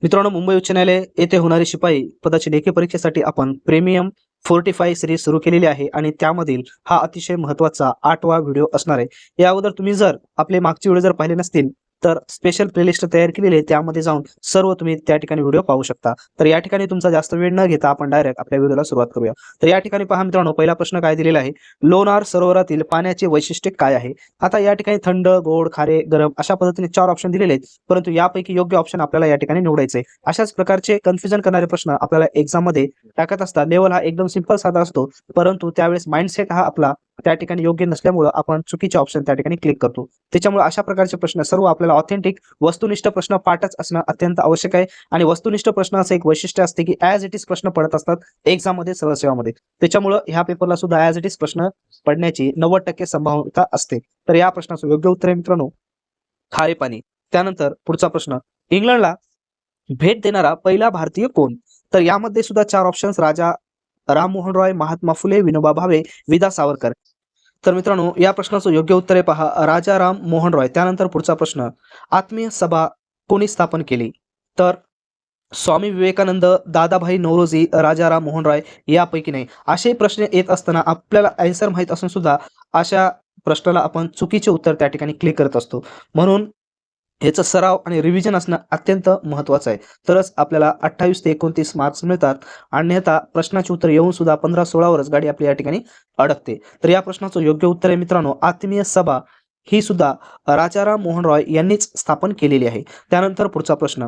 मित्रांनो, मुंबई उच्च न्यायालय येथे होणारी शिपाई पदाची लेखी परीक्षेसाठी आपण प्रीमियम 45 सिरीज सुरू केलेली आहे आणि त्यामधील हा अतिशय महत्त्वाचा 8वा व्हिडिओ असणार आहे. या अगोदर तुम्ही जर आपले मागचे व्हिडिओ जर पाहिले नसतील तर स्पेशल प्लेलिस्ट तयार केलेली आहे. त्यामध्ये जाऊन सर्व तुम्ही त्या ठिकाणी व्हिडिओ पाहू शकता. तर या ठिकाणी तुमचा जास्त वेळ न घेता आपण डायरेक्ट आपल्या व्हिडिओला सुरुवात करूया. तर या ठिकाणी पहा मित्रांनो, पहिला प्रश्न काय दिलेला आहे, लोणार सरोवरातील पाण्याचे वैशिष्ट्य काय आहे? आता या ठिकाणी थंड, गोड, खारे, गरम अशा पद्धतीने 4 ऑप्शन दिलेले आहेत, परंतु यापैकी योग्य ऑप्शन आपल्याला या ठिकाणी निवडायचे आहे. अशाच प्रकारचे कन्फ्युजन करणारे प्रश्न आपल्याला एक्झाम मध्ये टाकत असतात. लेवल हा एकदम सिंपल साधा असतो, परंतु त्यावेळेस माइंडसेट हा आपला त्या ठिकाणी योग्य नसल्यामुळे आपण चुकीचे ऑप्शन त्या ठिकाणी क्लिक करतो. त्याच्यामुळे अशा प्रकारचे प्रश्न सर्व आपल्याला ऑथेंटिक वस्तुनिष्ठ प्रश्न पाठच असणं अत्यंत आवश्यक आहे. आणि वस्तुनिष्ठ प्रश्नाचं एक वैशिष्ट्य असते की ॲज इट इज प्रश्न पडत असतात एक्झाम मध्ये, सरळ सेवामध्ये. त्याच्यामुळे ह्या पेपरला सुद्धा ॲज इट इज प्रश्न पडण्याची 90% संभाव्यता असते. तर या प्रश्नाचं योग्य उत्तर आहे मित्रांनो, खारे पाणी. त्यानंतर पुढचा प्रश्न, इंग्लंडला भेट देणारा पहिला भारतीय कोण? तर यामध्ये सुद्धा 4 ऑप्शन्स, राजा राममोहन रॉय, महात्मा फुले, विनोबा भावे, विदा सावरकर. तर मित्रांनो, या प्रश्नाचं योग्य उत्तर आहे पहा, राजा राम मोहन रॉय. त्यानंतर पुढचा प्रश्न, आत्मीय सभा कोणी स्थापन केली? तर स्वामी विवेकानंद, दादाभाई नौरोजी, राजाराम मोहन रॉय यापैकी नाही. असे प्रश्न येत असताना आपल्याला आन्सर माहित असून सुद्धा अशा प्रश्नाला आपण चुकीचे उत्तर त्या ठिकाणी क्लिक करत असतो. म्हणून याचा सराव आणि रिव्हिजन असणं अत्यंत महत्त्वाचं आहे. तरच आपल्याला 28 ते 29 मार्क्स मिळतात. अन्यथा प्रश्नाचे उत्तर येऊन सुद्धा 15-16 वरच गाडी आपली या ठिकाणी अडकते. तर या प्रश्नाचं योग्य उत्तर आहे मित्रांनो, आत्मीय सभा ही सुद्धा राजाराम मोहन रॉय यांनीच स्थापन केलेली आहे. त्यानंतर पुढचा प्रश्न,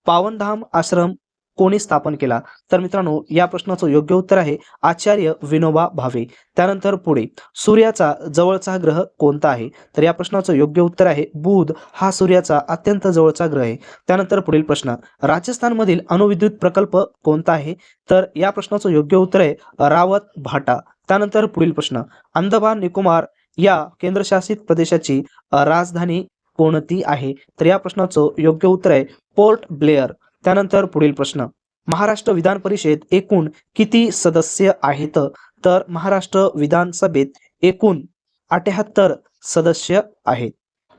पावनधाम आश्रम कोणी स्थापन केला? तर मित्रांनो, या प्रश्नाचं योग्य उत्तर आहे आचार्य विनोबा भावे. त्यानंतर पुढे, सूर्याचा जवळचा ग्रह कोणता आहे? तर या प्रश्नाचं योग्य उत्तर आहे बुध हा सूर्याचा अत्यंत जवळचा ग्रह आहे. त्यानंतर पुढील प्रश्न, राजस्थानमधील अणुविद्युत प्रकल्प कोणता आहे? तर या प्रश्नाचं योग्य उत्तर आहे रावत भाटा. त्यानंतर पुढील प्रश्न, अंदमान निकोबार या केंद्रशासित प्रदेशाची राजधानी कोणती आहे? तर या प्रश्नाचं योग्य उत्तर आहे पोर्ट ब्लेअर. त्यानंतर पुढील प्रश्न, महाराष्ट्र विधान परिषद एकूण किती सदस्य आहेत? तर महाराष्ट्र विधानसभेत एकूण 78 सदस्य आहेत.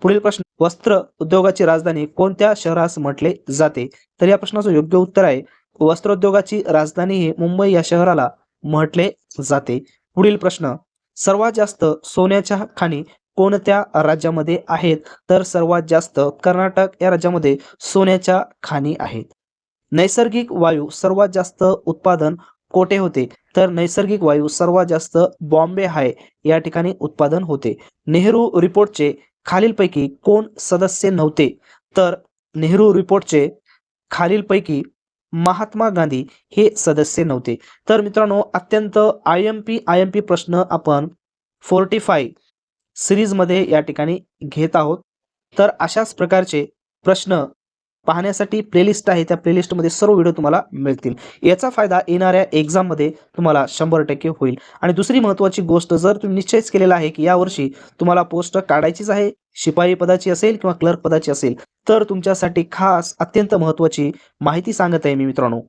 पुढील प्रश्न, वस्त्र उद्योगाची राजधानी कोणत्या शहरास म्हटले जाते? तर या प्रश्नाचं योग्य उत्तर आहे वस्त्रोद्योगाची राजधानी ही मुंबई या शहराला म्हटले जाते. पुढील प्रश्न, सर्वात जास्त सोन्याच्या खाणी कोणत्या राज्यामध्ये आहेत? तर सर्वात जास्त कर्नाटक या राज्यामध्ये सोन्याच्या खाणी आहेत. नैसर्गिक वायू सर्वात जास्त उत्पादन कोठे होते? तर नैसर्गिक वायू सर्वात जास्त बॉम्बे हाय या ठिकाणी उत्पादन होते. नेहरू रिपोर्टचे खालीलपैकी कोण सदस्य नव्हते? तर नेहरू रिपोर्टचे खालीलपैकी महात्मा गांधी हे सदस्य नव्हते. तर मित्रांनो, अत्यंत आय एम पी प्रश्न आपण 45 सिरीजमध्ये या ठिकाणी घेत आहोत. तर अशाच प्रकारचे प्रश्न पाहण्यासाठी प्लेलिस्ट आहे, त्या प्लेलिस्टमध्ये सर्व व्हिडिओ तुम्हाला मिळतील. याचा फायदा येणाऱ्या एक्झाममध्ये तुम्हाला 100% होईल. आणि दुसरी महत्त्वाची गोष्ट, जर तुम्ही निश्चयच केलेला आहे की यावर्षी तुम्हाला पोस्ट काढायचीच आहे, शिपाई पदाची असेल किंवा क्लर्क पदाची असेल, तर तुमच्यासाठी खास अत्यंत महत्त्वाची माहिती सांगत आहे मी मित्रांनो,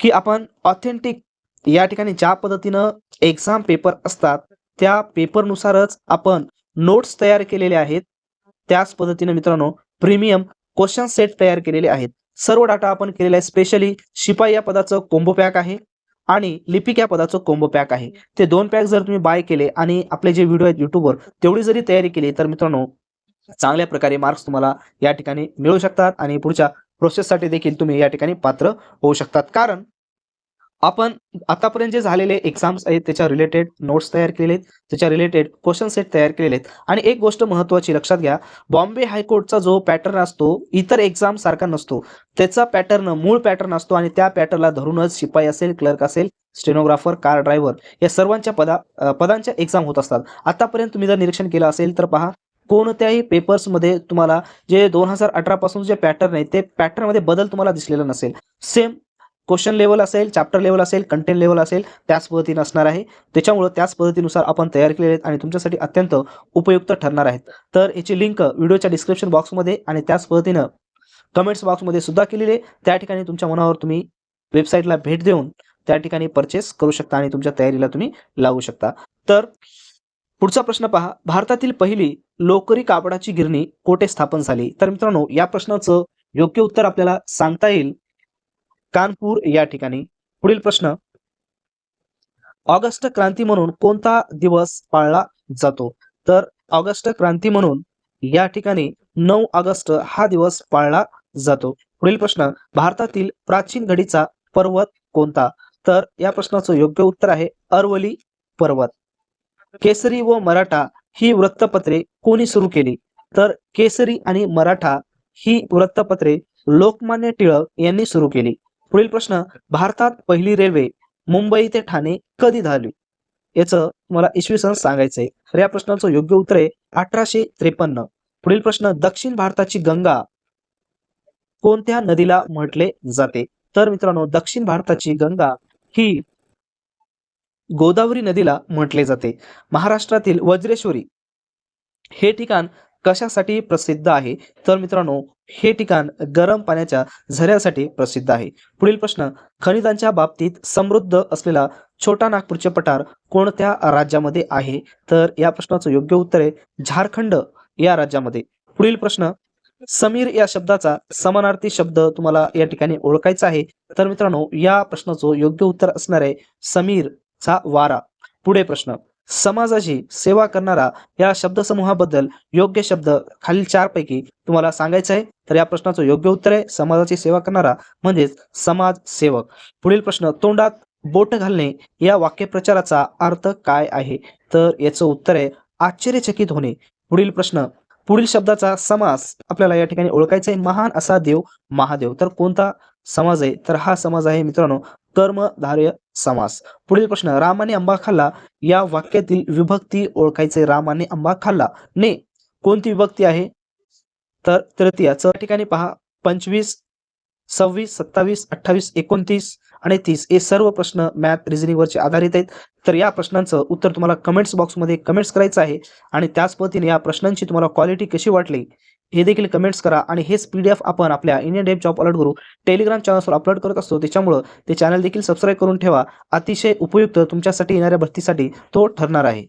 की आपण ऑथेंटिक या ठिकाणी ज्या पद्धतीनं एक्झाम पेपर असतात त्या पेपरनुसारच आपण नोट्स तयार केलेले आहेत. त्याच पद्धतीने मित्रांनो, प्रीमियम क्वेश्चन सेट तयार केलेले आहेत. सर्व डाटा आपण केलेला आहे. स्पेशली शिपाई या पदाचं कोंबो पॅक आहे आणि लिपिक या पदाचं कोंबो पॅक आहे. ते 2 पॅक जर तुम्ही बाय केले आणि आपले जे व्हिडिओ आहेत युट्यूबवर तेवढी जरी तयारी केली, तर मित्रांनो चांगल्या प्रकारे मार्क्स तुम्हाला या ठिकाणी मिळू शकतात आणि पुढच्या प्रोसेससाठी देखील तुम्ही या ठिकाणी पात्र होऊ शकतात. कारण आपण आतापर्यंत जे झालेले एक्झाम्स आहेत त्याच्या रिलेटेड नोट्स तयार केलेले आहेत, त्याच्या रिलेटेड क्वेश्चन सेट तयार केलेले आहेत. आणि एक गोष्ट महत्त्वाची लक्षात घ्या, बॉम्बे हायकोर्टचा जो पॅटर्न असतो इतर एक्झाम सारखा नसतो. त्याचा पॅटर्न मूळ पॅटर्न असतो आणि त्या पॅटर्नला धरूनच शिपाई असेल, क्लर्क असेल, स्टेनोग्राफर, कार ड्रायव्हर या सर्वांच्या पदांच्या एक्झाम होत असतात. आतापर्यंत तुम्ही जर निरीक्षण केलं असेल तर पहा, कोणत्याही पेपर्समध्ये तुम्हाला जे 2018 पासून जे पॅटर्न आहे ते पॅटर्नमध्ये बदल तुम्हाला दिसलेला नसेल. सेम क्वेश्चन लेवल असेल, चॅप्टर लेवल असेल, कंटेंट लेवल असेल, त्याच पद्धतीने असणार आहे. त्याच्यामुळे त्याच पद्धतीनुसार आपण तयार केलेले आहेत आणि तुमच्यासाठी अत्यंत उपयुक्त ठरणार आहेत. तर याची लिंक व्हिडिओच्या डिस्क्रिप्शन बॉक्समध्ये आणि त्याच पद्धतीनं कमेंट्स बॉक्समध्ये सुद्धा केलेली आहे. त्या ठिकाणी तुमच्या मनावर तुम्ही वेबसाईटला भेट देऊन त्या ठिकाणी परचेस करू शकता आणि तुमच्या तयारीला तुम्ही लागू शकता. तर पुढचा प्रश्न पहा, भारतातील पहिली लोकरी कापडाची गिरणी कोठे स्थापन झाली? तर मित्रांनो, या प्रश्नाचं योग्य उत्तर आपल्याला सांगता येईल कानपूर या ठिकाणी. पुढील प्रश्न, ऑगस्ट क्रांती म्हणून कोणता दिवस पाळला जातो? तर ऑगस्ट क्रांती म्हणून या ठिकाणी 9 ऑगस्ट हा दिवस पाळला जातो. पुढील प्रश्न, भारतातील प्राचीन घडीचा पर्वत कोणता? तर या प्रश्नाचं योग्य उत्तर आहे अरवली पर्वत. केसरी व मराठा ही वृत्तपत्रे कोणी सुरू केली? तर केसरी आणि मराठा ही वृत्तपत्रे लोकमान्य टिळक यांनी सुरू केली. पुढील प्रश्न, भारतात पहिली रेल्वे मुंबई ते ठाणे कधी झाली? याचं मला इसवी सन सांगायचंय. तर या प्रश्नाचं योग्य उत्तर आहे 1853. पुढील प्रश्न, दक्षिण भारताची गंगा कोणत्या नदीला म्हटले जाते? तर मित्रांनो, दक्षिण भारताची गंगा ही गोदावरी नदीला म्हटले जाते. महाराष्ट्रातील वज्रेश्वरी हे ठिकाण कशासाठी प्रसिद्ध आहे? तर मित्रांनो, हे ठिकाण गरम पाण्याच्या झऱ्यासाठी प्रसिद्ध आहे. पुढील प्रश्न, खनिजांच्या बाबतीत समृद्ध असलेला छोटा नागपूरचे पठार कोणत्या राज्यामध्ये आहे? तर या प्रश्नाचं योग्य उत्तर आहे झारखंड या राज्यामध्ये. पुढील प्रश्न, समीर या शब्दाचा समानार्थी शब्द तुम्हाला या ठिकाणी ओळखायचा आहे. तर मित्रांनो, या प्रश्नाचं योग्य उत्तर असणार आहे समीरचा वारा. पुढे प्रश्न, समाजाची सेवा करणारा या शब्दसमूहाबद्दल योग्य शब्द खालील 4 पैकी तुम्हाला सांगायचं आहे. तर या प्रश्नाचं योग्य उत्तर आहे समाजाची सेवा करणारा म्हणजेच समाजसेवक. पुढील प्रश्न, तोंडात बोट घालणे या वाक्यप्रचाराचा अर्थ काय आहे? तर याचं उत्तर आहे आश्चर्यचकित होणे. पुढील प्रश्न, पुढील शब्दाचा समास आपल्याला या ठिकाणी ओळखायचा आहे महान असा देव महादेव. तर कोणता समाज आहे? तर हा समाज आहे मित्रांनो कर्मधारय समास. पुढील प्रश्न, रामाने आंबा खाल्ला या वाक्यातील विभक्ती ओळखायचे. रामाने आंबा खाल्ला ने कोणती विभक्ती आहे? तर तृतीयाचं ठिकाणी पहा 25, 26, 27, 28, 29 आणि 30 हे सर्व प्रश्न मॅथ रिझनिंग वरचे आधारित आहेत. तर या प्रश्नांचं उत्तर तुम्हाला कमेंट्स बॉक्समध्ये कमेंट्स करायचं आहे आणि त्याच पद्धतीने या प्रश्नांची तुम्हाला क्वालिटी कशी वाटली हे देखील कमेंट्स करा. आणि हेच PDF आपण आपल्या इंडियन डेप जॉब अलर्ट गुरु टेलिग्राम चॅनलवर अपलोड करत असतो. त्याच्यामुळं ते चॅनल देखील सबस्क्राईब करून ठेवा. अतिशय उपयुक्त तुमच्यासाठी येणाऱ्या भरतीसाठी तो ठरणार आहे.